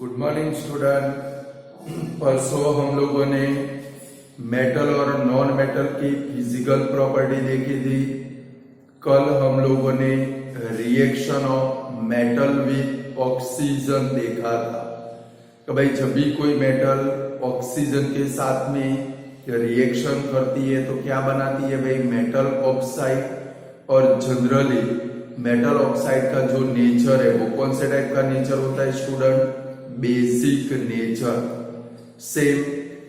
Good morning student. परसों हम लोगों ने मेटल और नॉन मेटल की फिजिकल प्रॉपर्टी देखी थी। कल हम लोगों ने reaction of metal with oxygen देखा था कि भाई जब भी कोई मेटल ऑक्सीजन के साथ में रिएक्शन करती है तो क्या बनाती है भाई, मेटल ऑक्साइड। और जनरली मेटल ऑक्साइड का जो नेचर है वो कौन से टाइप का नेचर होता है स्टूडेंट, बेसिक नेचर। सेम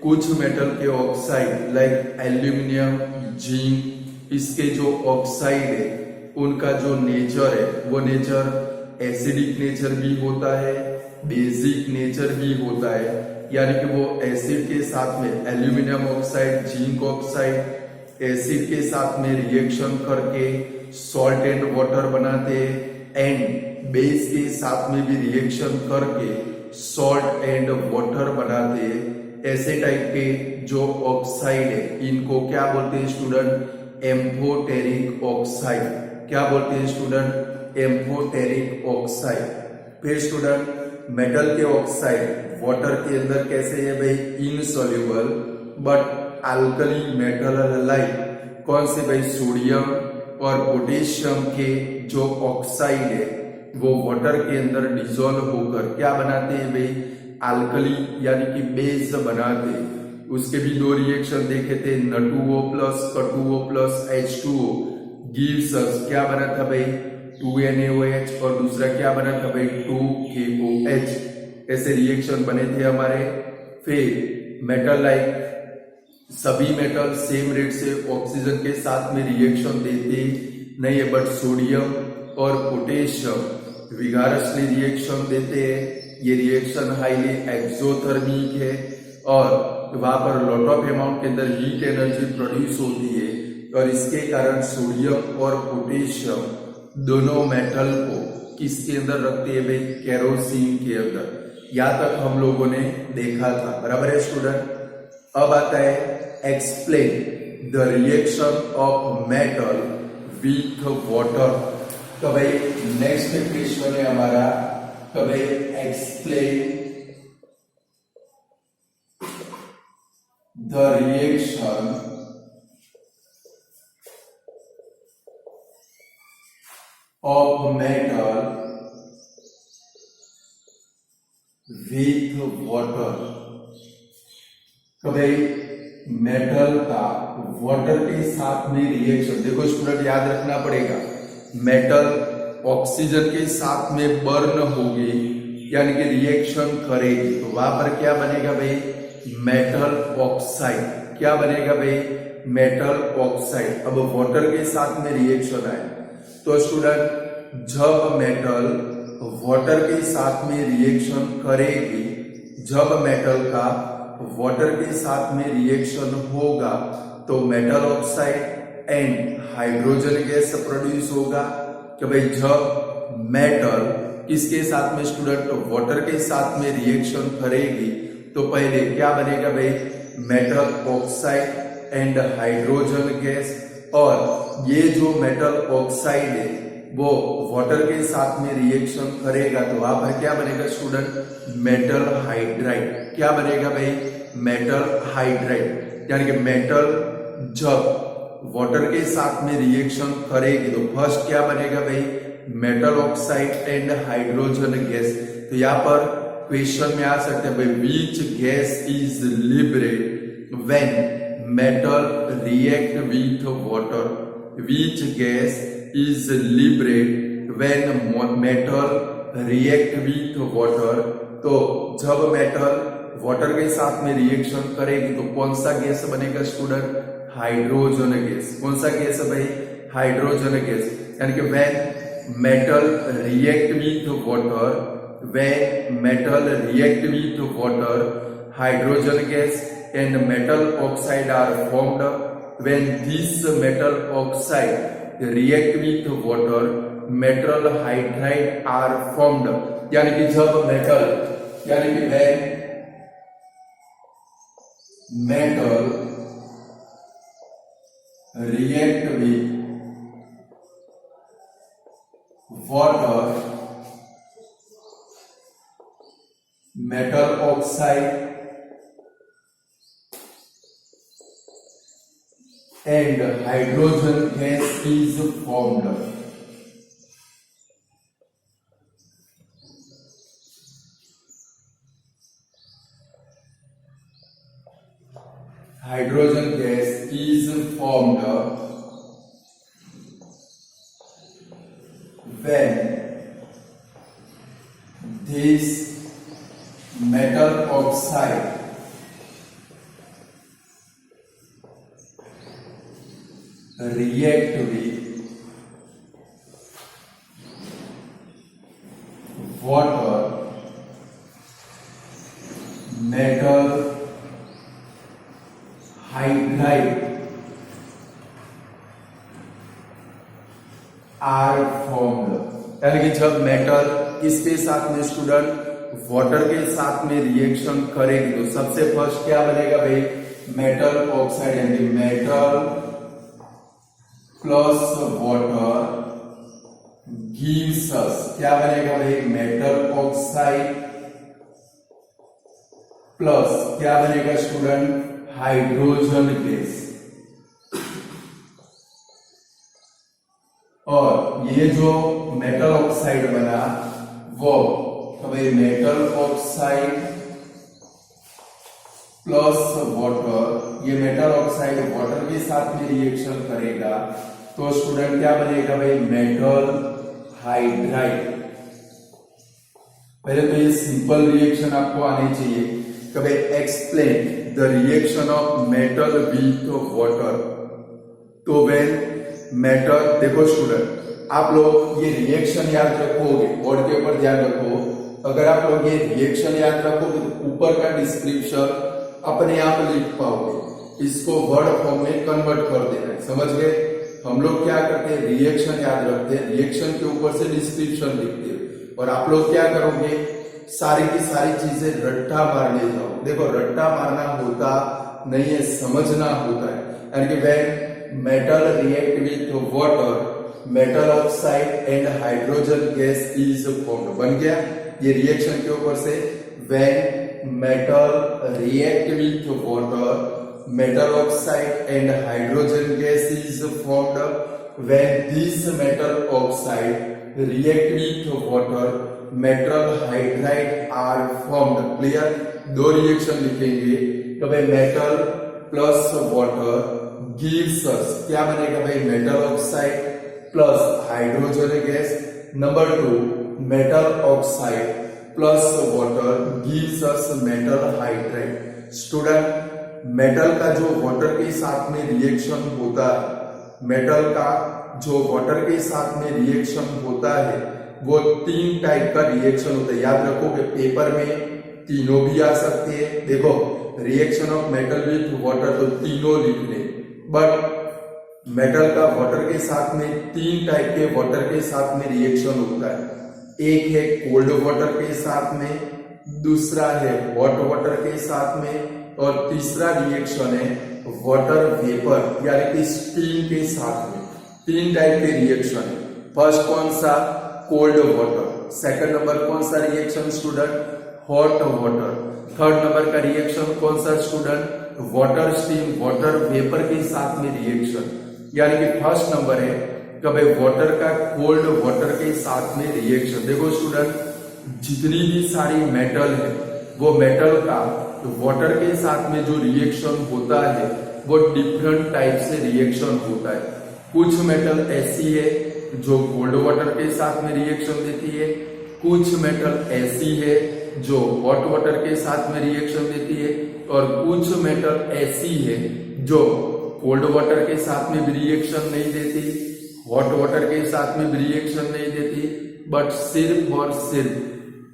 कुछ मेटल के ऑक्साइड लाइक एल्यूमिनियम, जिंक, इसके जो ऑक्साइड है उनका जो नेचर है वो नेचर एसिडिक नेचर भी होता है, बेसिक नेचर भी होता है। यानी कि वो एसिड के साथ में aluminium oxide, zinc oxide acid के साथ में रिएक्शन करके सॉल्ट एंड वाटर बनाते हैं, एंड बेस के साथ में भी रिएक्शन करके सॉल्ट एंड वाटर बनाते हैं। ऐसे टाइप के जो ऑक्साइड है इनको क्या बोलते हैं स्टूडेंट, एम्फोटेरिक ऑक्साइड। क्या बोलते हैं स्टूडेंट, एम्फोटेरिक ऑक्साइड। फिर स्टूडेंट मेटल के ऑक्साइड वाटर के अंदर कैसे है भाई, insoluble but alkali metal like कौन से भाई, सोडियम और पोटेशियम के जो ऑक्साइड है वो वाटर के अंदर डिसॉल्व होकर क्या बनाते हैं भाई, अल्कली यानी कि बेस बनाते हैं। उसके भी दो रिएक्शन देखे थे, N2O plus K2O plus H2O gives us क्या बना था भाई, 2NaOH, और दूसरा क्या बना था भाई, 2KOH। ऐसे रिएक्शन बने थे हमारे। फिर मेटल लाइक सभी मेटल सेम रेट से ऑक्सीजन के साथ में रिएक्शन देते नहीं है, बट सोडियम और पोटेशियम विगारसली रिएक्शन देते हैं। ये रिएक्शन हाईली एक्सोथर्मिक है और वहां पर लॉट ऑफ अमाउंट के अंदर हीट एनर्जी प्रोड्यूस होती है, और इसके कारण सोडियम और पोटेशियम दोनों मेटल को किसके अंदर रखते हैं भाई, केरोसिन के अंदर। यहाँ तक हम लोगों ने देखा था, बराबर है स्टूडेंट। अब आता है explain the reaction of metal with water. तो भाई नेक्स्ट क्वेश्चन है हमारा, तो भाई explain the reaction of metal with water. तो भाई मेटल का वाटर के साथ में रिएक्शन, देखो स्टूडेंट याद रखना पड़ेगा, मेटल ऑक्सीजन के साथ में बर्न होगी यानी कि रिएक्शन करेगी, तो वहां पर क्या बनेगा भाई, मेटल ऑक्साइड। क्या बनेगा भाई, मेटल ऑक्साइड। अब वाटर के साथ में रिएक्शन आए तो स्टूडेंट जब मेटल वाटर के साथ में रिएक्शन करेगी, जब मेटल का वाटर के साथ में रिएक्शन होगा तो metal oxide and hydrogen gas produce होगा। कि भाई जब मेटल किसके साथ में स्टूडेंट, वाटर के साथ में रिएक्शन करेगी तो पहले क्या बनेगा भाई, metal oxide and hydrogen gas. और ये जो मेटल ऑक्साइड है वो वाटर के साथ में रिएक्शन करेगा तो वहां पर क्या बनेगा स्टूडेंट, मेटल हाइड्राइड। क्या बनेगा भाई, मेटल हाइड्राइड। यानी कि मेटल जब वाटर के साथ में रिएक्शन करेगी तो फर्स्ट क्या बनेगा भाई, metal oxide and hydrogen gas. तो यहाँ पर क्वेश्चन में आ सकते हैं भाई, which gas is liberate when metal react with water. Which gas is liberate when metal react with water। तो जब मेटल वाटर के साथ में रिएक्शन करेगी तो कौन सा गैस बनेगा स्टूडेंट, हाइड्रोजन गैस। कौन सा गैस है भाई, हाइड्रोजन गैस। यानी कि when metal react with water, when metal react with water, hydrogen gas and metal oxide are formed। when this metal oxide react with water, metal hydride are formed। यानी कि जब metal, यानी कि when metal react with water, metal oxide and hydrogen gas is formed. Hydrogen gas is formed when this metal oxide react with water, metal hydride are formed. यानी कि जब metal किसके साथ में स्टूडेंट वाटर के साथ में रिएक्शन करेगी तो सबसे फर्स्ट क्या बनेगा भाई, मेटल ऑक्साइड यानी मेटल प्लस वाटर गिव्स अस, क्या बनेगा भाई, मेटल ऑक्साइड प्लस क्या बनेगा स्टूडेंट, हाइड्रोजन गैस। और ये जो मेटल ऑक्साइड बना वो तो भाई मेटल ऑक्साइड प्लस वाटर, ये मेटल ऑक्साइड वाटर के साथ में रिएक्शन करेगा तो स्टूडेंट क्या बनेगा भाई, मेटल हाइड्राइड। पहले तो ये सिंपल रिएक्शन आपको आनी चाहिए कि भाई explain the reaction of metal with water. तो व्हेन मेटल, देखो स्टूडेंट आप लोग ये रिएक्शन याद रखोगे, बोर्ड के ऊपर ध्यान रखो, अगर आप लोग ये रिएक्शन याद रखोगे तो ऊपर का डिस्क्रिप्शन अपने आप लिख पाओगे, इसको वर्ड फॉर्म में कन्वर्ट कर देना है, समझ गए। हम लोग क्या करते हैं, रिएक्शन याद रखते हैं, रिएक्शन के ऊपर से डिस्क्रिप्शन लिखते हैं और आप लोग क्या करोगे, सारी की सारी चीजें रट्टा मारने जाओ। देखो रट्टा मारना होता नहीं है, समझना होता है। यानी कि when metal react with water, metal oxide and hydrogen gas is formed, बन गया ये रिएक्शन के ऊपर से। When metal react with water, metal oxide and hydrogen gas is formed. When this metal oxide react with water, metal hydride are formed. Clear? दो reaction लिखेंगे तो भाई मेटल प्लस वाटर गिव्स अस, क्या बनेगा भाई, metal oxide plus hydrogen gas. Number 2, metal oxide plus water gives us metal hydride. Student metal का जो water के साथ में रिएक्शन होता है, मेटल का जो वाटर के साथ में रिएक्शन होता है वो 3 टाइप का रिएक्शन होता है। याद रखोगे पेपर में तीनों भी आ सकते हैं। देखो reaction of metal with water तो तीनों लिख ले, बट मेटल का वाटर के साथ में 3 टाइप के वाटर के साथ में रिएक्शन होता है। एक है कोल्ड वाटर के साथ में, दूसरा है हॉट वाटर के साथ में, और तीसरा रिएक्शन है वाटर वेपर यानी कि स्टीम के साथ में। 3 टाइप के रिएक्शन है। फर्स्ट कौन सा, कोल्ड वाटर। सेकंड नंबर कौन सा reaction student, hot water. Third number का रिएक्शन कौन सा student, water steam, water vapour के साथ में रिएक्शन। यानी कि फर्स्ट नंबर है कि भाई वाटर का कोल्ड वाटर के साथ में रिएक्शन। देखो स्टूडेंट जितनी भी सारी मेटल है वो मेटल का तो वाटर के साथ में जो रिएक्शन होता है वो डिफरेंट टाइप से रिएक्शन होता है। कुछ मेटल ऐसी है जो कोल्ड वाटर के साथ में रिएक्शन देती है, कुछ मेटल ऐसी है जो हॉट वाटर के साथ में रिएक्शन देती है, और कुछ मेटल ऐसी है जो कोल्ड वाटर के साथ में भी रिएक्शन नहीं देती, हॉट वाटर के साथ में भी रिएक्शन नहीं देती, बट सिर्फ और सिर्फ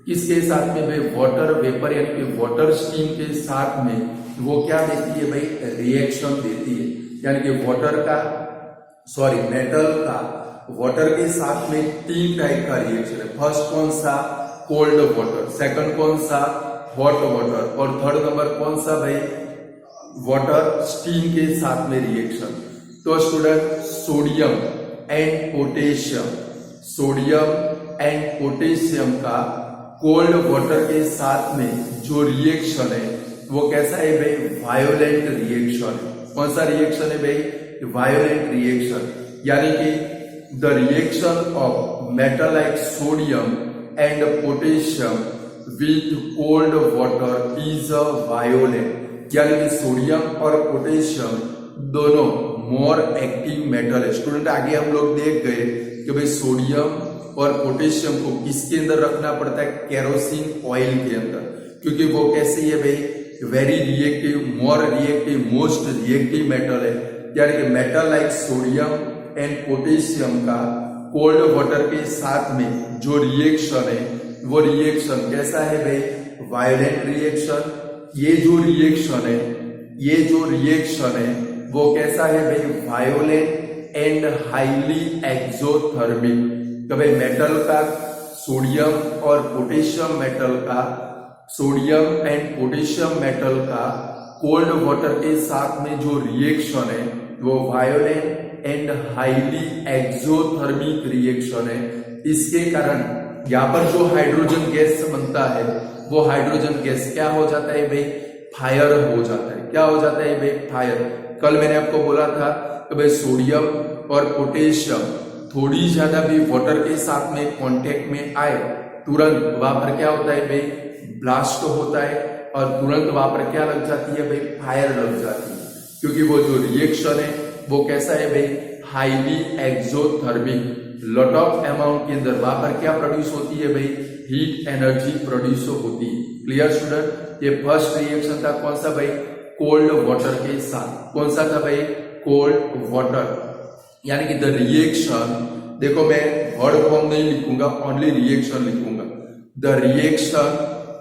किसके साथ में भाई, वाटर वेपर यानी कि वाटर स्टीम के साथ में वो क्या देती है भाई, रिएक्शन देती है। यानी कि मेटल का वाटर के साथ में 3 टाइप का रिएक्शन है। फर्स्ट कौन सा, कोल्ड वाटर, सेकंड कौन सा, हॉट वाटर, और थर्ड नंबर कौन सा भाई, वाटर स्टीम के साथ में रिएक्शन। तो student sodium and potassium, sodium and potassium का कोल्ड वाटर के साथ में जो रिएक्शन है वो कैसा है भाई, वायोलेंट रिएक्शन है। कौन सा रिएक्शन है भाई, वायोलेंट रिएक्शन, यानी कि the reaction of metal like sodium and potassium with cold water is a violent, यानी कि सोडियम और पोटेशियम दोनों मोर एक्टिव मेटल है। स्टूडेंट आगे हम लोग देख गए कि भाई सोडियम और पोटेशियम को किसके अंदर रखना पड़ता है, केरोसिन ऑयल के अंदर, क्योंकि वो कैसी है भाई, very reactive, more reactive, most reactive metal है। यानी कि metal like sodium and potassium का कोल्ड वाटर के साथ में जो रिएक्शन है वो रिएक्शन कैसा है भाई, वायोलेंट रिएक्शन। ये जो रिएक्शन है वो कैसा है भाई, वायोलेंट एंड हाईली एक्सोथर्मिक। तो भाई मेटल का सोडियम और पोटेशियम मेटल का, सोडियम एंड पोटेशियम मेटल का कोल्ड वाटर के साथ में जो रिएक्शन है वो violent and highly exothermic reaction है। इसके कारण यहाँ पर जो हाइड्रोजन गैस बनता है वो हाइड्रोजन गैस क्या हो जाता है भाई, फायर हो जाता है। क्या हो जाता है भाई, फायर। कल मैंने आपको बोला था कि भाई सोडियम और पोटेशियम थोड़ी ज्यादा भी वाटर के साथ में कांटेक्ट में आए, तुरंत वहां पर क्या होता है भाई, ब्लास्ट होता है, और तुरंत वहां पर क्या लग जाती है भाई, फायर लग जाती है, क्योंकि वो जो रिएक्शन है वो कैसा है भाई, highly exothermic. Lot of amount के अंदर वहां पर क्या प्रोड्यूस होती है भाई, हीट एनर्जी प्रोड्यूस होती है। क्लियर स्टूडेंट, ये फर्स्ट रिएक्शन था कौन सा भाई, कोल्ड वाटर के साथ। कौन सा था भाई, कोल्ड वाटर, यानी कि द रिएक्शन, देखो मैं वर्ड फॉर्म नहीं लिखूंगा, ओनली रिएक्शन लिखूंगा। The reaction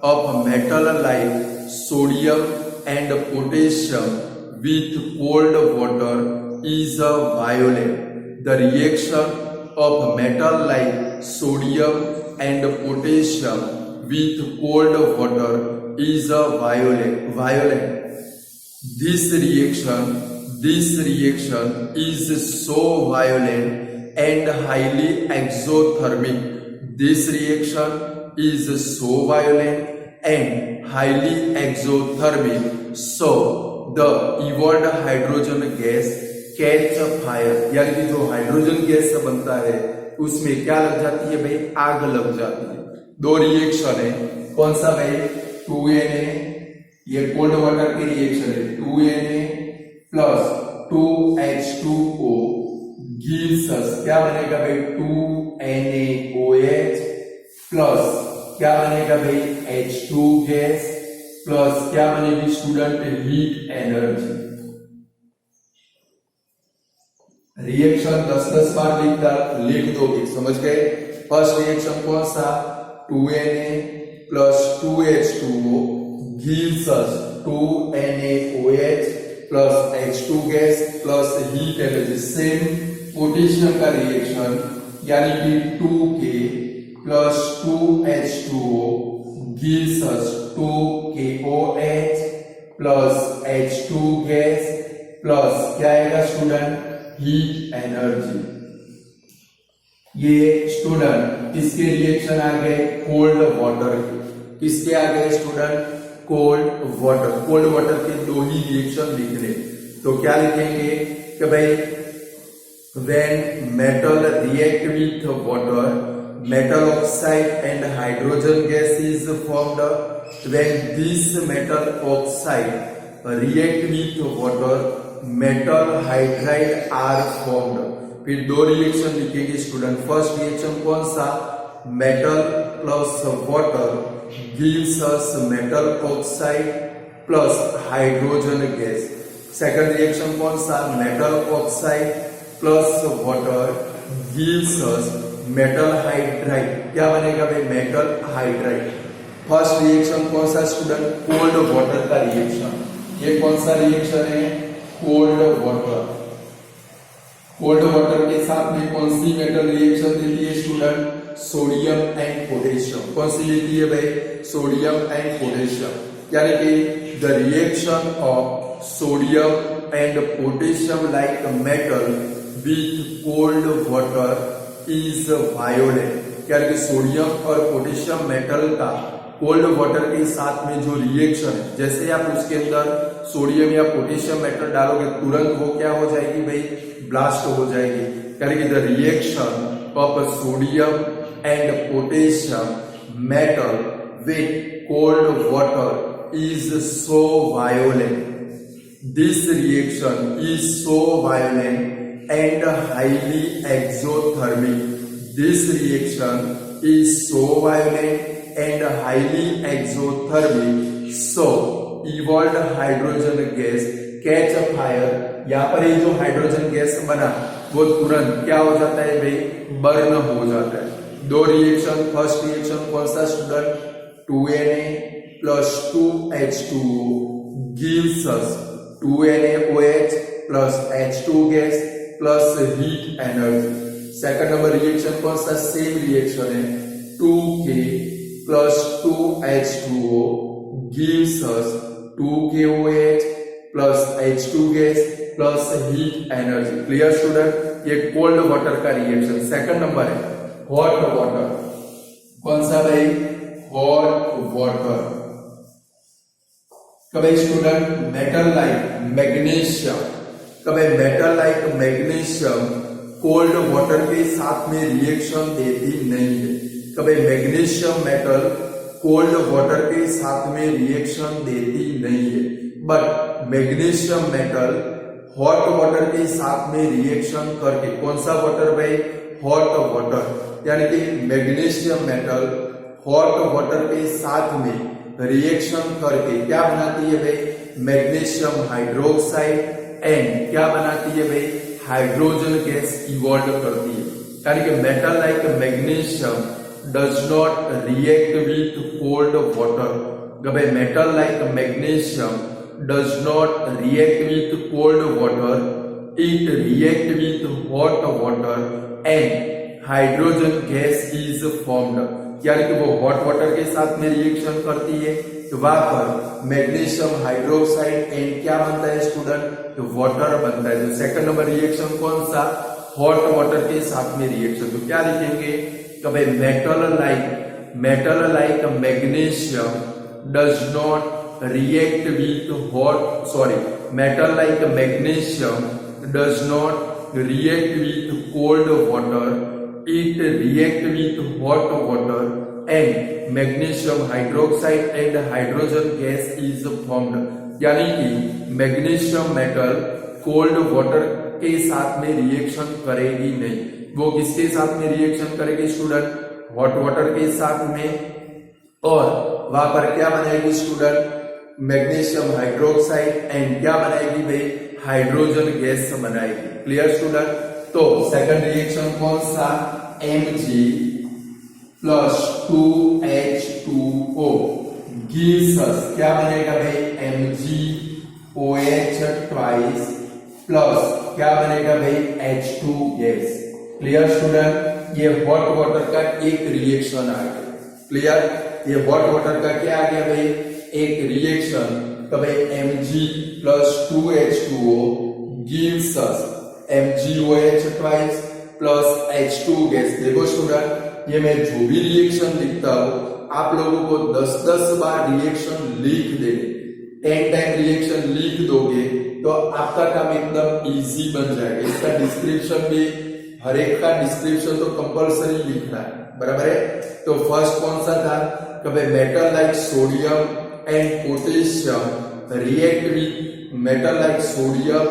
of metal like sodium and potassium with cold water is a violent. The reaction of metal like sodium and potassium with cold water is a violent. This reaction is so violent and highly exothermic. This reaction is so violent and highly exothermic. So the evolved hydrogen gas catch fire, यानी कि जो hydrogen gas बनता है उसमें क्या लग जाती है भाई, आग लग जाती है। दो रिएक्शन है, कौन सा भाई, 2Na, ये कोल्ड वाटर की रिएक्शन है, 2Na plus 2H2O gives us, क्या बनेगा भाई, 2NaOH प्लस क्या बनेगा भाई, H2 गैस प्लस क्या बनेगी स्टूडेंट, हीट एनर्जी। रिएक्शन 10-10 बार लिख दोगे, समझ गए। फर्स्ट रिएक्शन कौन सा, 2Na plus 2H2O gives us 2NaOH plus H2 gas plus heat energy. Same potassium का रिएक्शन, यानी कि 2K plus 2H2O gives us 2KOH plus H2 gas plus क्या आएगा स्टूडेंट, हीट एनर्जी। ये स्टूडेंट किसके reaction आ गए, कोल्ड वाटर के। किसके आ गए student, cold water. Cold water के दो ही रिएक्शन लिखने, तो क्या लिखेंगे कि भाई when metal react with water, metal oxide and hydrogen gas is formed. When this metal oxide react with water, metal hydride are formed. फिर दो रिएक्शन लिखेंगे स्टूडेंट। फर्स्ट रिएक्शन कौन सा, metal plus water gives us metal oxide plus hydrogen gas. Second reaction कौन सा, metal oxide plus water gives us metal hydride. क्या बनेगा भाई, मेटल हाइड्राइड। फर्स्ट रिएक्शन कौन सा स्टूडेंट, कोल्ड वाटर का रिएक्शन। ये कौन सा रिएक्शन है, कोल्ड वाटर। कोल्ड वाटर के साथ में कौन सी मेटल रिएक्शन देती है स्टूडेंट, सोडियम एंड पोटेशियम। कौन सी देती है भाई, सोडियम एंड पोटेशियम। यानी कि the reaction of sodium and potassium like metal with cold water is violent. क्या कि सोडियम और पोटेशियम मेटल का कोल्ड वाटर के साथ में जो रिएक्शन है, जैसे आप उसके अंदर सोडियम या पोटेशियम मेटल डालोगे तुरंत वो क्या हो जाएगी भाई, ब्लास्ट हो जाएगी। करेंगे the reaction of sodium and potassium metal with cold water is so violent, this reaction is so violent and highly exothermic, this reaction is so violent and highly exothermic, so evolved hydrogen gas catch a fire। यहाँ पर ये जो hydrogen gas बना वो तुरंत क्या हो जाता है भाई, बर्न हो जाता है। दो रिएक्शन, फर्स्ट रिएक्शन कौन सा student, 2Na plus 2H2O gives us 2NaOH plus H2 gas plus heat energy। Second number reaction कौन सा, सेम रिएक्शन है, 2K plus 2H2O gives us 2KOH plus H2 gas plus heat energy। Clear student, ये cold water का reaction. Second number है hot water, कौन सा भाई, hot water. कभी स्टूडेंट मेटल लाइक मैग्नीशियम, कभी metal like magnesium cold water के साथ में रिएक्शन देती नहीं है। कभी मैग्नीशियम मेटल कोल्ड वाटर के साथ में रिएक्शन देती नहीं है, but magnesium metal hot water के साथ में रिएक्शन करके, कौन सा वाटर भाई, हॉट वाटर, यानी कि मैग्नीशियम मेटल हॉट वाटर के साथ में रिएक्शन करके क्या बनाती है भाई, मैग्नीशियम हाइड्रोक्साइड एंड क्या बनाती है भाई, हाइड्रोजन गैस इवॉल्व करती है। यानी कि metal like magnesium does not react with cold water, metal like magnesium does not react with cold water, it react with hot water and hydrogen gas is formed. यानी कि वो hot water के साथ में रिएक्शन करती है तो वहां पर मैग्नीशियम हाइड्रोक्साइड एंड क्या बनता है स्टूडेंट, तो वाटर बनता है। तो सेकंड नंबर रिएक्शन कौन सा, हॉट वाटर के साथ में रिएक्शन। तो क्या लिखेंगे, कभी metal like magnesium does not react with metal like magnesium does not react with cold water, it react with hot water and magnesium hydroxide and hydrogen gas is formed। यानी कि magnesium metal cold water के साथ में reaction करेगी नहीं, वो किसके साथ में रिएक्शन करेगी स्टूडेंट, हॉट वाटर के साथ में, और वहां पर क्या बनाएगी स्टूडेंट, मैग्नीशियम हाइड्रोक्साइड एंड क्या बनाएगी भाई, हाइड्रोजन गैस बनाएगी। क्लियर स्टूडेंट, तो सेकंड रिएक्शन कौन सा, Mg plus 2H2O gives us क्या बनेगा भाई, MgOH twice plus क्या बनेगा भाई, H2 गैस। क्लियर स्टूडेंट, ये हॉट वाटर का एक रिएक्शन आ गया। क्लियर, ये हॉट वाटर का क्या आ गया भाई, एक रिएक्शन। तो भाई Mg plus 2H2O gives us MgOH twice plus H2 gas. देखो स्टूडेंट, ये मैं जो भी रिएक्शन लिखता हूं आप लोगों को 10-10 बार रिएक्शन लिख देंगे, 10 टाइम रिएक्शन लिख दोगे तो आपका काम एकदम इजी बन जाएगा। इसका डिस्क्रिप्शन भी, हर एक का डिस्क्रिप्शन तो कंपलसरी लिखना है, बराबर है। तो फर्स्ट कौन सा था, कभी metal like sodium and potassium react with metal like sodium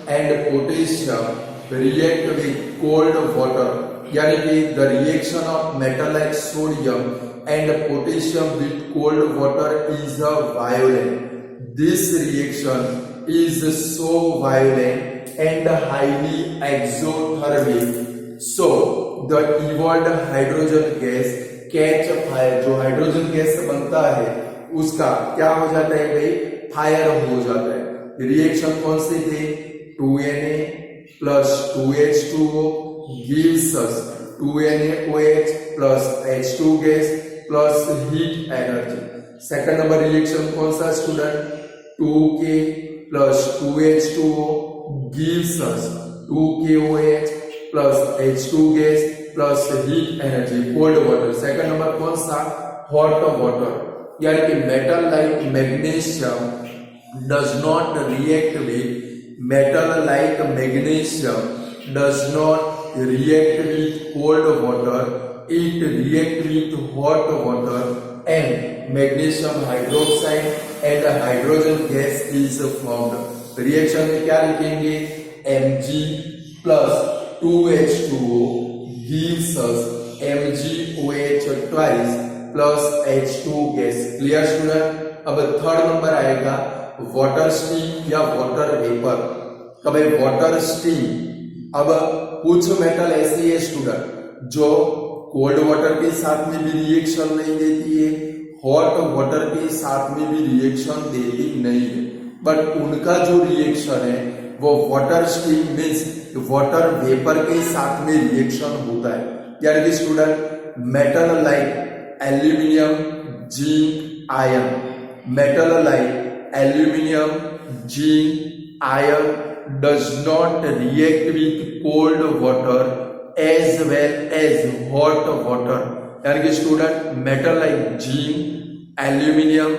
and potassium react with cold water, यानी कि the reaction of metal like sodium and potassium with cold water is a violent, this reaction is so violent and highly exothermic, so the evolved hydrogen gas catch fire। जो hydrogen gas बनता है उसका क्या हो जाता है भाई, fire हो जाता है। रिएक्शन कौन से थे, 2Na plus 2H2O gives us 2NaOH plus H2 gas plus heat energy। Second number reaction कौन सा student, 2K plus 2H2O gives us 2KOH plus H2 gas plus heat energy cold water. Second number कौन सा, hot water, यानी कि metal like magnesium does not react with cold water, it react with hot water and magnesium hydroxide and hydrogen gas is formed। Reaction में क्या लिखेंगे, Mg plus 2H2O gives us MgOH twice plus H2 gas। Clear student. अब third number आएगा water steam या water vapour. कभी water steam, अब कुछ metal ऐसी है स्टूडेंट जो कोल्ड वाटर के साथ में भी रिएक्शन नहीं देती है, हॉट वाटर के साथ में भी रिएक्शन देती नहीं है, बट उनका जो रिएक्शन है वो water steam means water vapour के साथ में रिएक्शन होता है। यानी कि student metal like aluminium, zinc, iron, metal like aluminium, zinc, iron does not react with cold water as well as hot water। यानी कि student metal like zinc, aluminium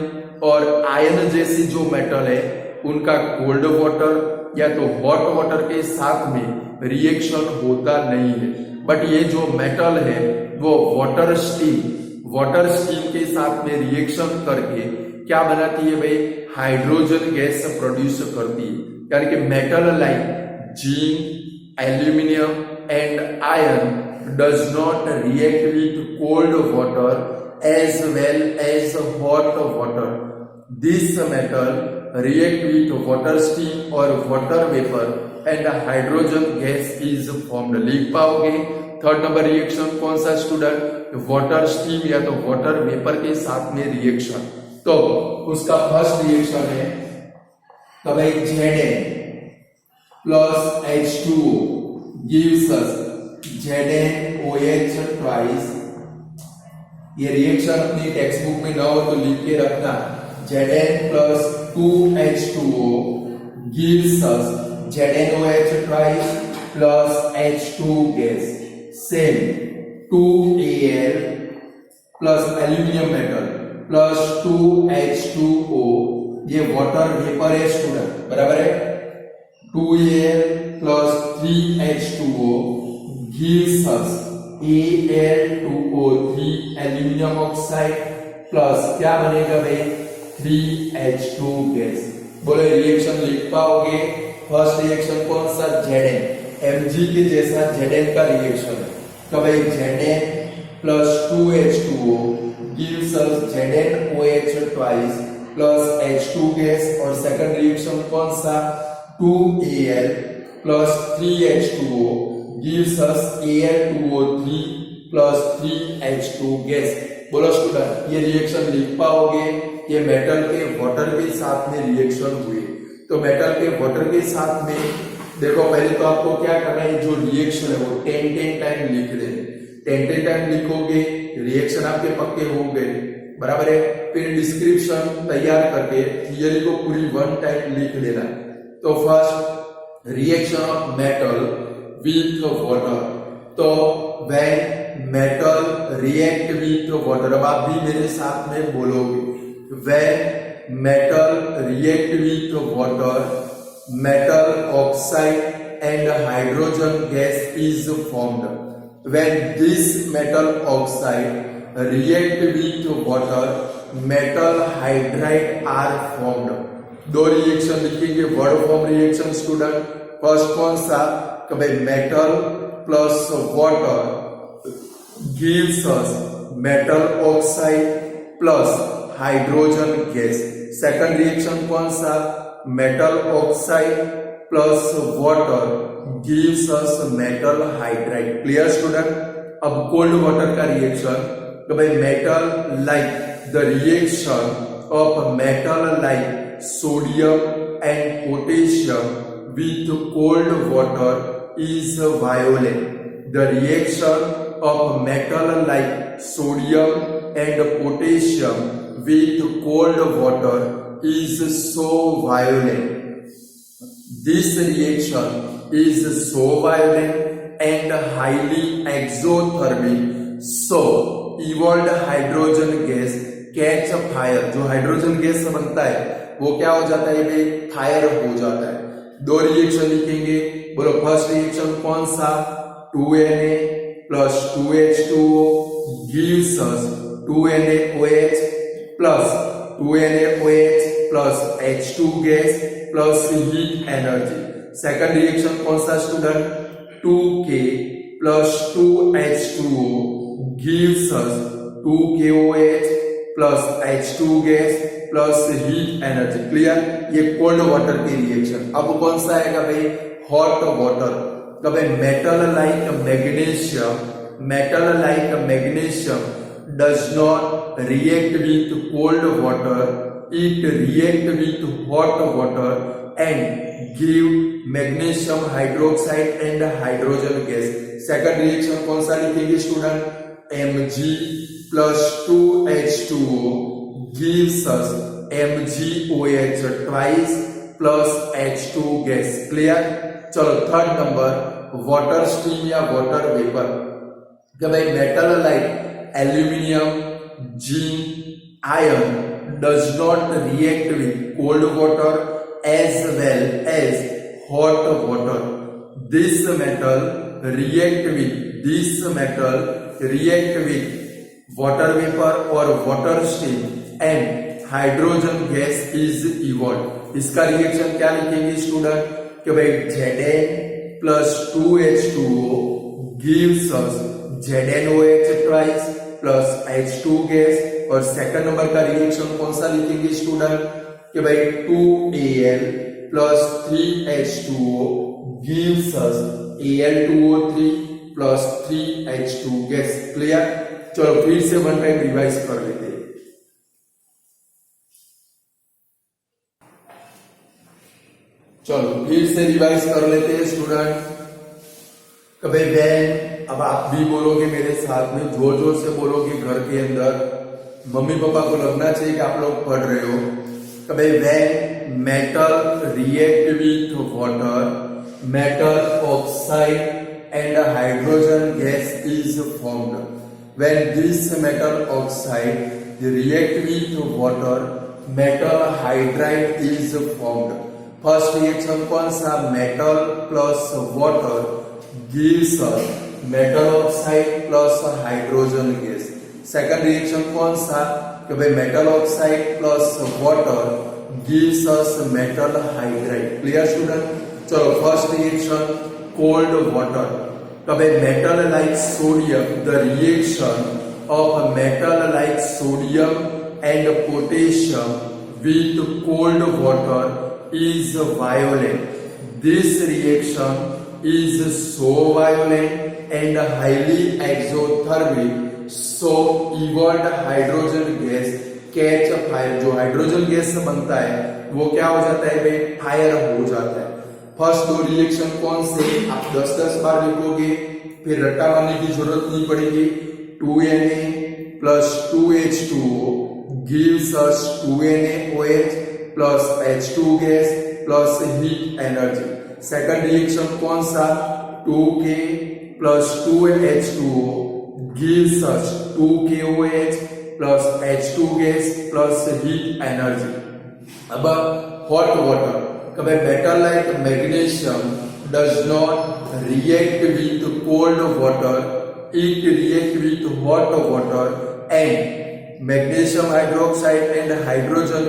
और आयरन जैसी जो मेटल है उनका कोल्ड वाटर या तो hot water के साथ में रिएक्शन होता नहीं है, बट ये जो मेटल है वो वाटर स्टीम के साथ में रिएक्शन करके क्या बनाती है भाई, हाइड्रोजन गैस प्रोड्यूस करती है। यानी कि metal like zinc, aluminium and iron does not react with cold water as well as hot water. This metal react with water steam और water vapour and hydrogen gas is formed. लिख पाओगे। Third number reaction कौन सा student, water steam या तो water vapour के साथ में रिएक्शन। तो उसका फर्स्ट रिएक्शन है तो भाई Zn plus H2O gives us ZnOH twice। ये रिएक्शन अपनी टेक्स्ट बुक में ना हो तो लिख के रखना, Zn plus 2H2O gives us ZnOH twice plus H2 gas। Same 2Al plus aluminium metal plus 2H2O, ये वाटर वेपर है स्टूडेंट, बराबर है। 2Al plus 3H2O gives us Al2O3 aluminium oxide plus क्या बनेगा भाई 3H2 गैस। बोले reaction लिख पाओगे। फर्स्ट रिएक्शन कौन सा, Zn, Mg के जैसा Zn का रिएक्शन है। तो भाई Zn plus 2H2O gives us ZnOH twice plus H2 gas. और सेकंड रिएक्शन कौन सा, 2Al plus 3H2O gives us Al2O3 plus 3H2 gas. बोलो स्टूडेंट, ये रिएक्शन लिख पाओगे। ये मेटल के वाटर के साथ में रिएक्शन हुई। तो मेटल के वाटर के साथ में देखो, पहले तो आपको क्या करना है, जो रिएक्शन है वो 10 टाइम लिख देना। 10 टाइम लिखोगे रिएक्शन आपके पक्के हो गए, बराबर है। फिर डिस्क्रिप्शन तैयार करके थियरी को पूरी 1 टाइम लिख देना। तो first reaction of metal with water. तो when metal react with water, अब आप भी मेरे साथ में बोलोगे, when metal react with water metal oxide and hydrogen gas is formed। When this metal oxide react with water, metal hydride are formed। दो reaction लिखेंगे, word form reaction student. First कौन सा, कभी metal plus water gives us metal oxide plus hydrogen gas. Second reaction कौन सा, metal oxide plus water gives us metal hydride. Clear student. अब cold water का reaction, तो भाई metal like the reaction of metal like sodium and potassium with cold water is violent. The reaction of metal like sodium and potassium with cold water is so violent। This reaction is so violent and highly exothermic, so evolved hydrogen gas catch fire. जो hydrogen gas बनता है वो क्या हो जाता है भाई, fire हो जाता है। दो रिएक्शन लिखेंगे, बोलो फर्स्ट रिएक्शन कौन सा, 2Na plus 2H2O gives us 2NaOH plus 2NaOH plus H2 gas plus heat energy। Second reaction कौन सा student, 2K plus 2H2O gives us 2KOH plus H2 gas plus heat energy। Clear, ये cold water की reaction. अब कौन सा आएगा भाई, hot water. कब metal like magnesium does not react with cold water, it react with hot water and give magnesium hydroxide and hydrogen gas। Second reaction कौन सा लिखेंगे student, Mg plus 2H2O gives us MgOH twice plus H2 gas। Clear, चलो third number water stream या water vapour. कि भाई metal like aluminium, zinc, iron does not react with cold water as well as hot water. This metal react with water vapor or water steam and hydrogen gas is evolved। इसका reaction क्या लिखेंगे student, कि भाई Zn plus 2H2O gives us ZnOH twice plus H2 gas। और second number का reaction कौन सा लिखेंगे स्टूडेंट, कि भाई 2Al plus 3H2O gives us Al2O3 plus 3H2 gas। Clear, चलो फिर से वन टाइम रिवाइज कर लेते हैं। चलो फिर से रिवाइज कर लेते हैं स्टूडेंट। कभी वैन, अब आप भी बोलोगे मेरे साथ में, जोर जोर से बोलोगे घर के अंदर, मम्मी पापा को लगना चाहिए कि आप लोग पढ़ रहे हो। कभी when metal react with water, metal oxide and hydrogen gas is formed. When this metal oxide react with water, metal hydride is formed। First reaction कौन सा, metal plus water gives us metal oxide plus hydrogen gas. Second reaction कौन सा, कि भाई metal oxide plus water gives us metal hydride। Clear student, चलो first reaction cold water. कभी metal like sodium, the reaction of metal like sodium and potassium with cold water is violent। This reaction is so violent and highly exothermic, so evolved hydrogen gas catch fire। जो hydrogen gas से बनता है वो क्या हो जाता है भाई, फायर हो जाता है। फर्स्ट दो रिएक्शन कौन से, आप 10-10 बार लिखोगे, फिर रट्टा मारने की जरूरत नहीं पड़ेगी। 2Na plus 2H2O gives us 2NaOH plus H2 gas plus heat energy। Second reaction कौन सा, 2K plus 2H2O gives us 2KOH plus H2 gas plus heat energy। अब हॉट वाटर, कभी metal like magnesium does not react with cold water, it react with hot water and magnesium hydroxide and hydrogen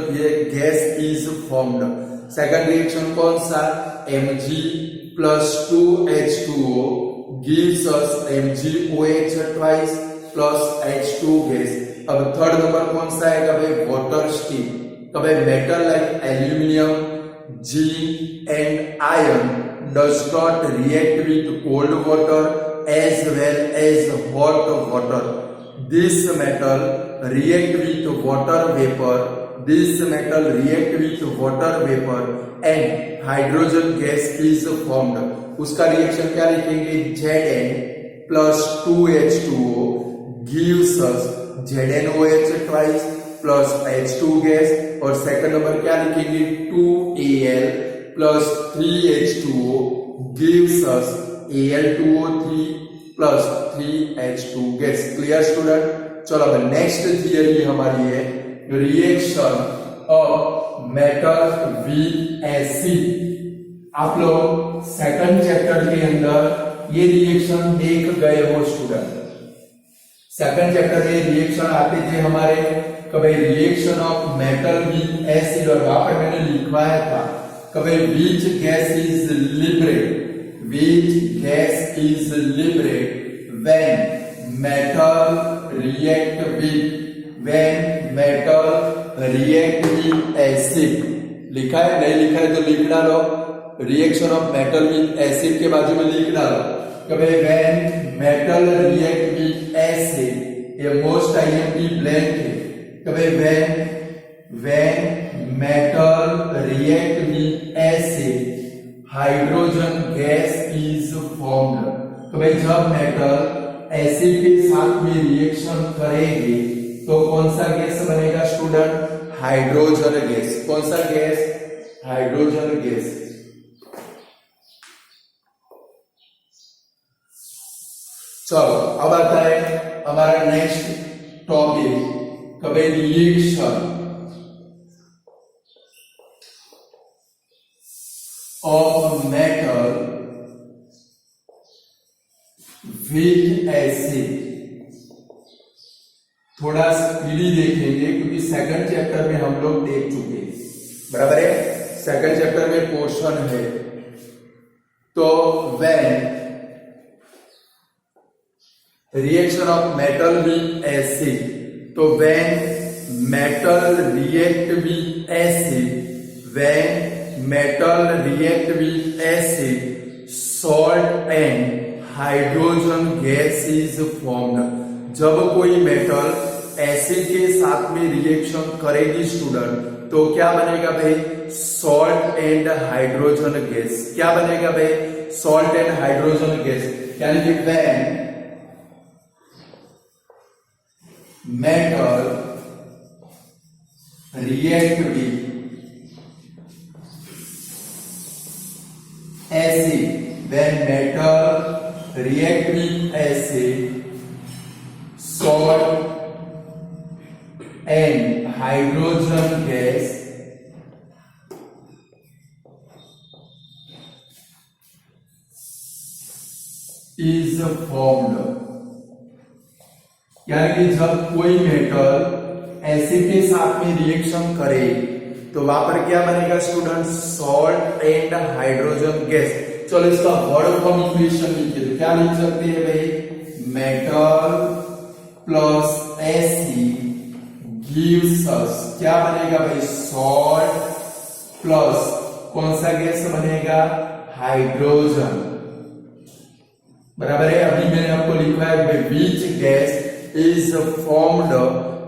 gas is formed। Second reaction कौन सा, Mg plus 2H2O gives us MgOH twice plus H2 gas। अब third number कौन सा आएगा भाई, water steam. कभी metal like aluminium, zinc and iron does not react with cold water as well as hot water। This metal react with water vapor, and hydrogen gas is formed। उसका reaction क्या लिखेंगे, Zn plus 2H2O gives us ZnOH twice plus H2 gas। और second number क्या लिखेंगे, 2Al plus 3H2O gives us Al2O3 plus 3H2 gas. Clear student? चलो अब next theory हमारी है reaction of metal with acid. आप लोग सेकंड चैप्टर के अंदर ये रिएक्शन देख गए हो स्टूडेंट। सेकंड चैप्टर में रिएक्शन आते थे हमारे, कभी reaction of metal with acid, और वहां पर मैंने लिखवाया था कभी which gas is liberated, which gas is liberated when metal react with acid। लिखा है? नहीं लिखा है तो लिख डालो। Reaction of metal with acid के बाजू में लिख डालो कभी when metal react with acid, ये मोस्ट आईएमपी ब्लैंक है। कभी when metal react with acid hydrogen gas is formed. तो भाई जब मेटल एसिड के साथ में रिएक्शन करेगी तो कौन सा गैस बनेगा स्टूडेंट? Hydrogen gas. कौन सा गैस? Hydrogen gas. चलो अब आता है हमारा नेक्स्ट टॉपिक कभी reaction of metal with acid। थोड़ा स्पीडी देखेंगे क्योंकि सेकंड चैप्टर में हम लोग देख चुके हैं, बराबर है। सेकंड चैप्टर में क्वेश्चन है तो when reaction of metal with acid, तो when metal react with acid, when metal react with acid, salt and hydrogen gas is formed। जब कोई मेटल एसिड के साथ में रिएक्शन करेगी स्टूडेंट तो क्या बनेगा भाई? Salt and hydrogen gas. क्या बनेगा भाई? Salt and hydrogen gas. यानी कि when metal react with acid, when metal react with acid, salt and hydrogen gas is formed। यानी कि जब कोई मेटल एसिड के साथ में रिएक्शन करे तो वहां पर क्या बनेगा student? Salt and hydrogen gas. चलो इसका वर्ड फॉर्म इक्वेशन लिखिए तो क्या लिख सकते हैं भाई? मेटल प्लस एसिड गिव्स अस, क्या बनेगा भाई? सॉल्ट प्लस कौन सा गैस बनेगा? हाइड्रोजन। बराबर है। अभी मैंने आपको लिखा है which gas is formed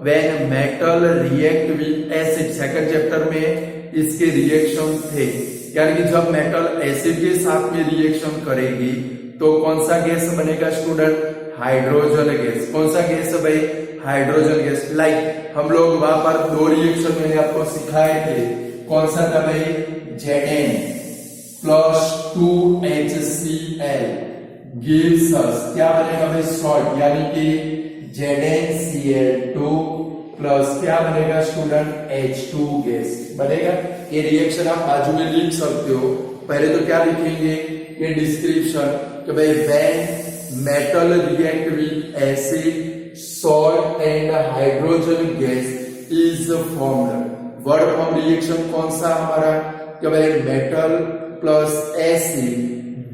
when metal react with acid। Second chapter में इसके रिएक्शन थे, यानी कि जब मेटल एसिड के साथ में रिएक्शन करेगी तो कौन सा गैस बनेगा स्टूडेंट? Hydrogen gas. कौन सा गैस भाई? Hydrogen gas. लाइक हम लोग वहां पर दो रिएक्शन मैंने आपको सिखाए थे, कौन सा था भाई? Zn plus 2HCl gives us, क्या बनेगा भाई? सॉल्ट, यानी कि ZnCl2 प्लस क्या बनेगा स्टूडेंट? H2 गैस बनेगा। ये रिएक्शन आप बाजू में लिख सकते हो। पहले तो क्या लिखेंगे? ये डिस्क्रिप्शन कि भाई when metal react with acid, salt and hydrogen gas is formed। Word form reaction कौन सा हमारा? कि भाई metal plus acid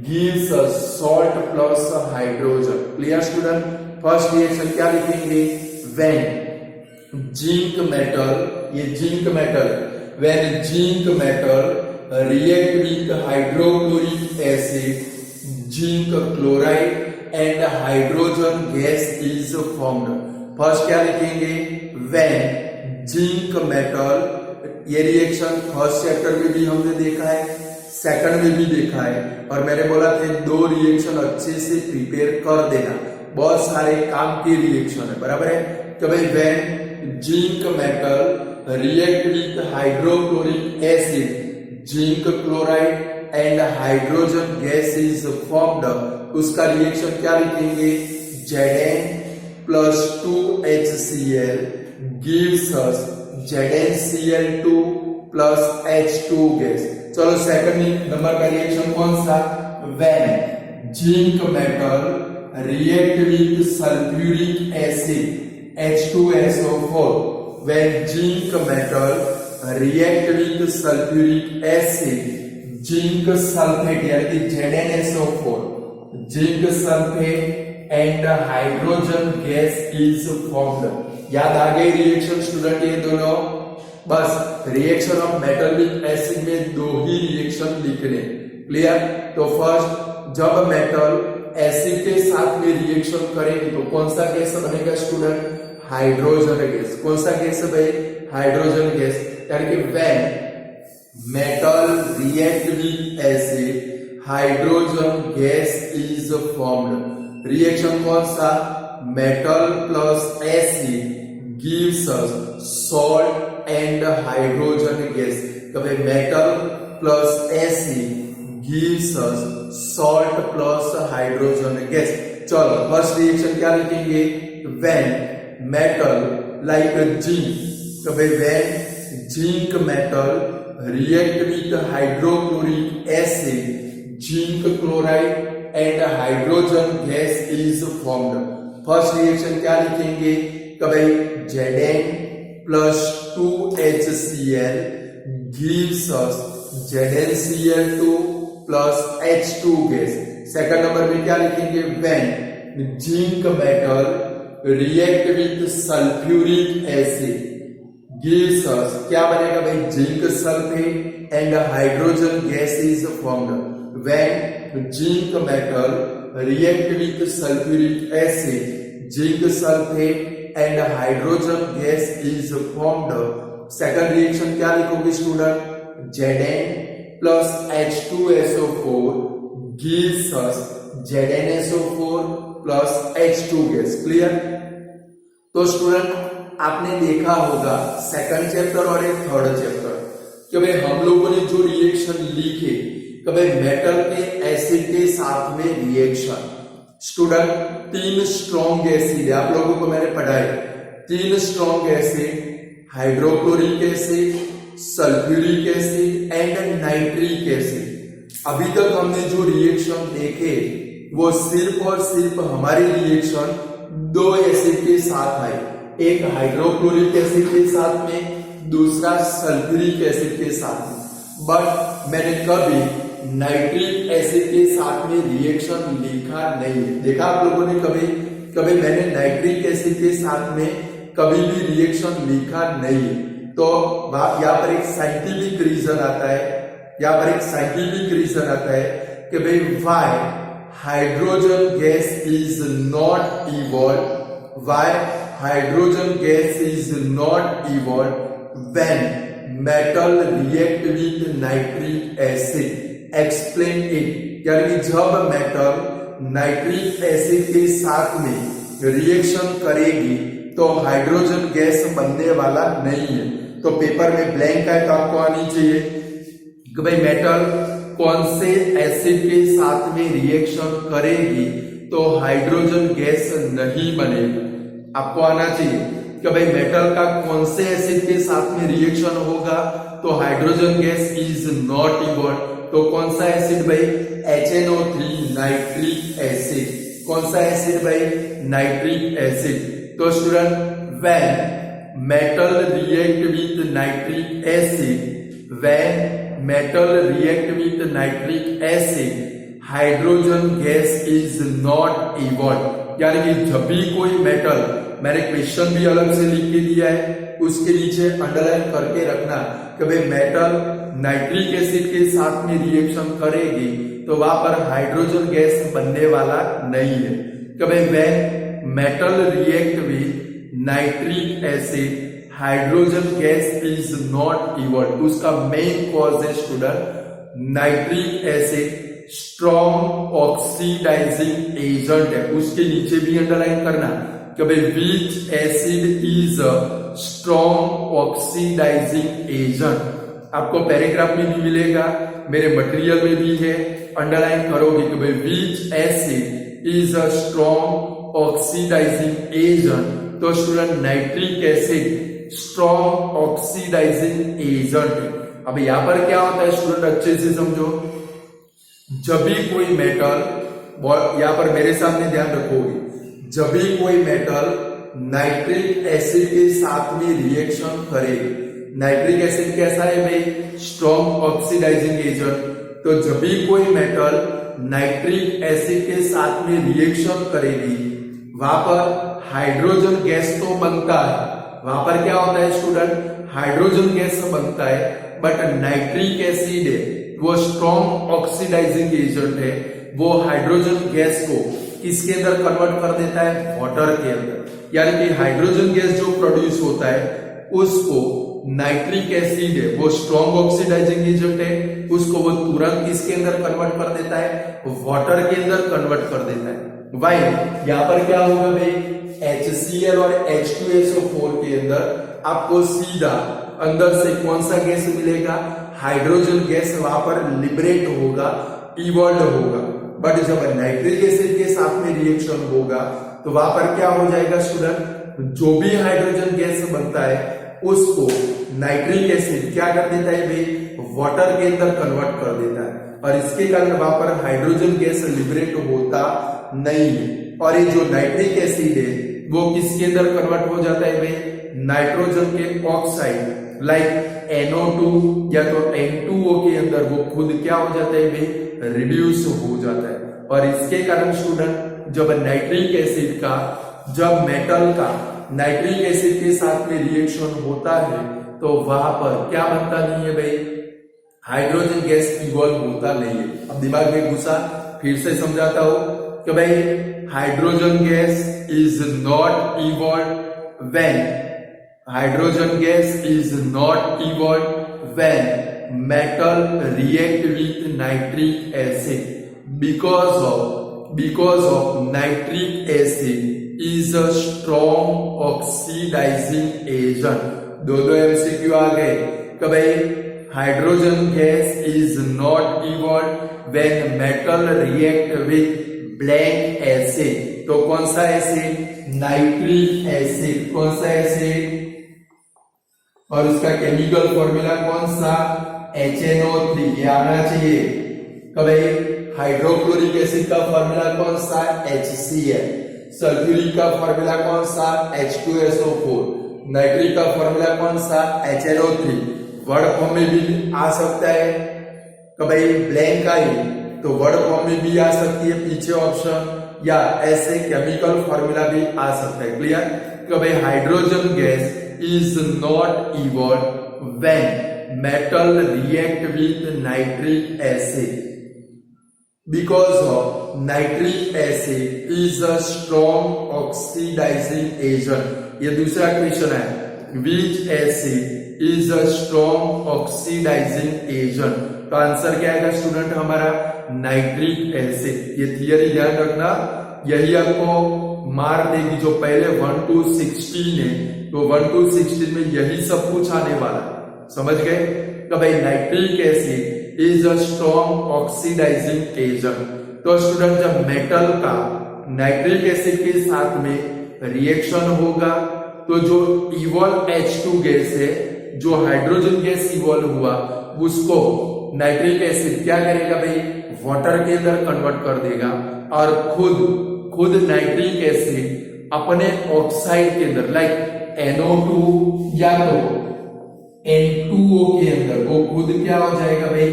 gives us salt plus hydrogen. Clear student? First reaction क्या लिखेंगे? when जिंक मेटल, ये zinc metal, when zinc metal react with hydrochloric acid, zinc chloride and hydrogen gas is formed. First क्या लिखेंगे? when zinc metal, ये reaction first chapter में भी हमने देखा है, सेकंड में भी देखा है, और मैंने बोला था दो रिएक्शन अच्छे से प्रिपेयर कर देना, बहुत सारे काम की रिएक्शन है, बराबर है। तो भाई when zinc metal react with hydrochloric acid, zinc chloride and hydrogen gas is formed, उसका रिएक्शन क्या लिखेंगे, Zn plus 2HCl gives us ZnCl2 plus H2 gas. चलो सेकंड नंबर का रिएक्शन कौन सा, when zinc metal react with sulfuric acid H2SO4, when zinc metal react with sulfuric acid zinc sulphate यानी कि ZnSO4 zinc sulphate and hydrogen gas is formed. याद आ गई reaction student ये दोनों, बस reaction of metal with acid में दो ही reaction लिखने, क्लियर। तो फर्स्ट जब मेटल एसिड के साथ में रिएक्शन करेगी तो कौन सा गैस बनेगा स्टूडेंट, हाइड्रोजन गैस। कौन सा गैस है भाई, हाइड्रोजन गैस। यानी कि when metal react with acid hydrogen gas is formed. Reaction कौन सा, metal plus acid gives us salt and hydrogen gas. कभी metal plus acid gives us salt plus hydrogen gas. चलो first reaction क्या लिखेंगे, when metal like zinc, कभी when zinc metal react with hydrochloric acid zinc chloride and hydrogen gas is formed। First reaction क्या लिखेंगे, कभी Zn plus 2HCl gives us ZnCl2 plus H2 gas। Second number में क्या लिखेंगे, when zinc metal react with sulfuric acid gives us क्या बनेगा भाई, zinc sulphate and hydrogen gas is formed. When zinc metal react with sulphuric acid zinc sulphate and hydrogen gas is formed. Second reaction क्या लिखोगे student, Zn plus H2SO4 gives us ZnSO4 plus H2 gas, clear. तो student आपने देखा होगा second chapter और एक third chapter कि भाई हम लोगों ने जो रिएक्शन लिखे कि भाई मेटल के एसिड के साथ में रिएक्शन, स्टूडेंट तीन स्ट्रॉन्ग एसिड आप लोगों को मैंने पढ़ाया, तीन strong acid hydrochloric acid sulphuric acid and nitric acid. अभी तक हमने जो रिएक्शन देखे वो सिर्फ और सिर्फ हमारी रिएक्शन दो एसिड के साथ आई, एक हाइड्रोक्लोरिक एसिड के साथ में, दूसरा सल्फ्यूरिक एसिड के साथ में। बट मैंने कभी नाइट्रिक एसिड के साथ में रिएक्शन लिखा नहीं है। देखा आप लोगों ने कभी मैंने नाइट्रिक एसिड के साथ में कभी भी रिएक्शन लिखा नहीं है। तो यहाँ पर एक साइंटिफिक रीजन आता है, कि भाई why hydrogen gas is not evolve, why hydrogen gas is not evolved when metal react with nitric acid, explain it। यानी जब मेटल नाइट्रिक एसिड के साथ में रिएक्शन करेगी तो हाइड्रोजन गैस बनने वाला नहीं है। तो पेपर में ब्लैंक है तो आपको आनी चाहिए कि भाई मेटल कौन से एसिड के साथ में रिएक्शन करेगी तो हाइड्रोजन गैस नहीं बनेगी। आपको आना चाहिए कि भाई मेटल का कौन से एसिड के साथ में रिएक्शन होगा तो hydrogen gas is not evolve. तो कौन सा एसिड भाई, HNO3 नाइट्रिक एसिड। कौन सा एसिड भाई, नाइट्रिक एसिड। तो student when metal react with nitric acid, when metal react with nitric acid hydrogen gas is not evolve. यानी कि जब भी कोई मेटल, मैंने क्वेश्चन भी अलग से लिख के दिया है, उसके नीचे अंडरलाइन करके रखना कि भाई मेटल नाइट्रिक एसिड के साथ में रिएक्शन करेगी तो वहां पर हाइड्रोजन गैस बनने वाला नहीं है। कि भाई when metal react with nitric acid hydrogen gas is not evolve. उसका मेन कॉज है student nitric acid strong oxidising agent है। उसके नीचे भी अंडरलाइन करना कि भाई which acid is a strong oxidising agent. आपको पैराग्राफ में भी मिलेगा, मेरे मटेरियल में भी है, अंडरलाइन करोगे कि भाई which acid is a strong oxidising agent, तो student nitric acid strong oxidising agent है। अब यहां पर क्या होता है स्टूडेंट, अच्छे से समझो, जब भी कोई मेटल, यहां पर मेरे सामने ध्यान रखोगे, जब भी कोई मेटल नाइट्रिक एसिड के साथ में रिएक्शन करे, नाइट्रिक एसिड कैसा है भाई, स्ट्रॉन्ग ऑक्सीडाइजिंग एजेंट, तो जब भी कोई मेटल नाइट्रिक एसिड के साथ में रिएक्शन करेगी, वहां पर हाइड्रोजन गैस तो बनता है, वहां पर क्या होता है स्टूडेंट, हाइड्रोजन गैस बनता है, बट नाइट्रिक एसिड है वो स्ट्रॉन्ग ऑक्सीडाइजिंग एजेंट है, वो हाइड्रोजन गैस को किसके अंदर कन्वर्ट कर देता है, वाटर के अंदर, यानी कि हाइड्रोजन गैस जो प्रोड्यूस होता है उसको नाइट्रिक एसिड है वो स्ट्रॉन्ग ऑक्सीडाइजिंग एजेंट है, उसको वो तुरंत किसके अंदर कन्वर्ट कर देता है, वाटर के अंदर कन्वर्ट कर देता है। वाई यहां पर क्या होगा भाई, HCl और H2SO4 के अंदर आपको सीधा अंदर से कौन सा गैस मिलेगा, हाइड्रोजन गैस वहां पर लिबरेट होगा, इवॉल्व होगा, बट जब नाइट्रिक एसिड के साथ में रिएक्शन होगा तो वहां पर क्या हो जाएगा स्टूडेंट, जो भी हाइड्रोजन गैस बनता है उसको नाइट्रिक एसिड क्या कर देता है भाई, वाटर के अंदर कन्वर्ट कर देता है, और इसके कारण वहां पर हाइड्रोजन गैस लिबरेट होता नहीं है, और ये जो नाइट्रिक एसिड है वो किसके अंदर कन्वर्ट हो जाता है भाई, नाइट्रोजन के ऑक्साइड लाइक NO2 या तो N2O के अंदर वो खुद क्या हो जाता है भाई, रिड्यूस हो जाता है, और इसके कारण स्टूडेंट जब नाइट्रिक एसिड का, जब मेटल का नाइट्रिक एसिड के साथ में रिएक्शन होता है तो वहां पर क्या बनता नहीं है भाई, हाइड्रोजन गैस इवॉल्व होता नहीं है। अब दिमाग में घुसा, फिर से समझाता हूं कि भाई hydrogen gas is not evolve when, hydrogen gas is not evolve when metal react with nitric acid because of nitric acid is a strong oxidizing agent। दो MCQ आ गए कि भाई hydrogen gas is not evolve when metal react with blank acid, तो कौन सा acid, nitric acid, कौन सा acid, और उसका केमिकल फॉर्मूला कौन सा, HNO3, ये आना चाहिए। कभी हाइड्रोक्लोरिक एसिड का फॉर्मूला कौन सा, HCl, सल्फ्यूरिक का फॉर्मूला कौन सा, H2SO4, नाइट्रिक का फॉर्मूला कौन सा, HNO3, वर्ड फॉर्म में भी आ सकता है, कभी ब्लैंक आई तो वर्ड फॉर्म में भी आ सकती है पीछे ऑप्शन, या ऐसे केमिकल फॉर्मूला भी आ सकता है। क्लियर, कभी hydrogen gas is not evolved when metal react with nitric acid because of nitric acid is a strong oxidizing agent। ये दूसरा क्वेश्चन है, which acid is a strong oxidizing agent, तो answer क्या आएगा स्टूडेंट हमारा, nitric acid. ये theory ध्यान रखना, यही आपको मार देगी, जो पहले 1 to 16 है तो 1 to 16 में यही सब कुछ आने वाला, समझ गए, कि भाई nitric acid is a strong oxidising agent. तो स्टूडेंट जब मेटल का नाइट्रिक एसिड के साथ में रिएक्शन होगा तो जो इवॉल्व H2 गैस है, जो हाइड्रोजन गैस इवॉल्व हुआ, उसको नाइट्रिक एसिड क्या करेगा भाई, वाटर के अंदर कन्वर्ट कर देगा, और खुद नाइट्रिक एसिड अपने ऑक्साइड के अंदर लाइक NO2 या तो N2O के अंदर वो खुद क्या हो जाएगा भाई,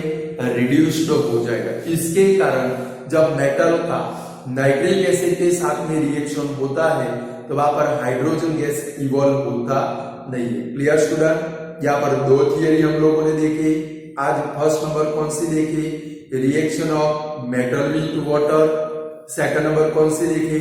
रिड्यूस्ड हो जाएगा। इसके कारण जब मेटल का नाइट्रिक एसिड के साथ में रिएक्शन होता है तो वहां पर हाइड्रोजन गैस इवॉल्व होता नहीं है। क्लियर स्टूडेंट, यहाँ पर दो थियरी हम लोगों ने देखी। आज फर्स्ट नंबर कौन सी देखी, reaction of metal with water, second number कौन सी देखी,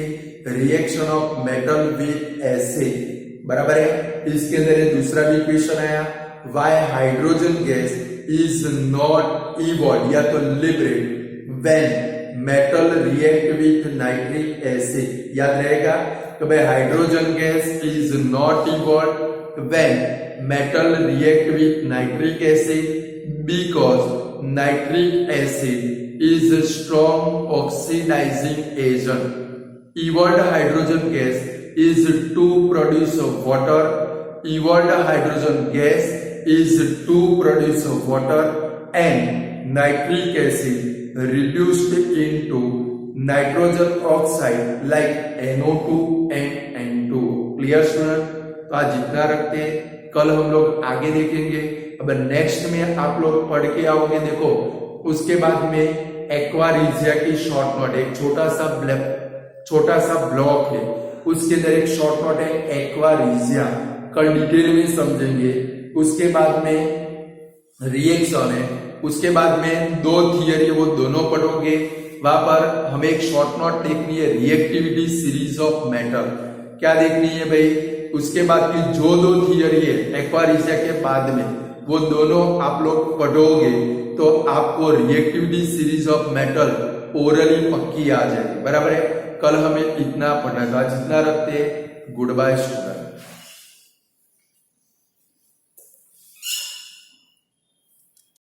reaction of metal with acid, बराबर है। इसके अंदर ये दूसरा भी क्वेश्चन आया, Y hydrogen gas is not evolve या तो liberate when metal react with nitric acid. याद रहेगा कि भाई hydrogen gas is not evolve when metal react with nitric acid because nitric acid is a strong oxidizing agent. Evolved hydrogen gas is to produce water. Evolved hydrogen gas is to produce water and nitric acid reduced into nitrogen oxide like NO2 and N2. Clear student? तो आज जितना रखते हैं, कल हम लोग आगे देखेंगे। अब नेक्स्ट में आप लोग पढ़ के आओगे, देखो उसके बाद में एक्वारिजिया की शॉर्ट नोट, एक छोटा सा ब्लॉक है, उसके अंदर एक शॉर्ट नोट है एक्वारिजिया, कल डिटेल में समझेंगे। उसके बाद में रिएक्शन है, उसके बाद में दो थियरी, वो दोनों पढ़ोगे। वहां पर हमें एक शॉर्ट नोट देखनी है, रिएक्टिविटी सीरीज ऑफ मेटल, क्या देखनी है भाई। उसके बाद की जो दो थियरी है एक्वारिजिया के बाद में, वो दोनों आप लोग पढ़ोगे तो आपको reactivity series of metal orally पक्की आ जाएगी, बराबर है। कल हमें इतना पढ़ना था, जितना रखते। Goodbye student.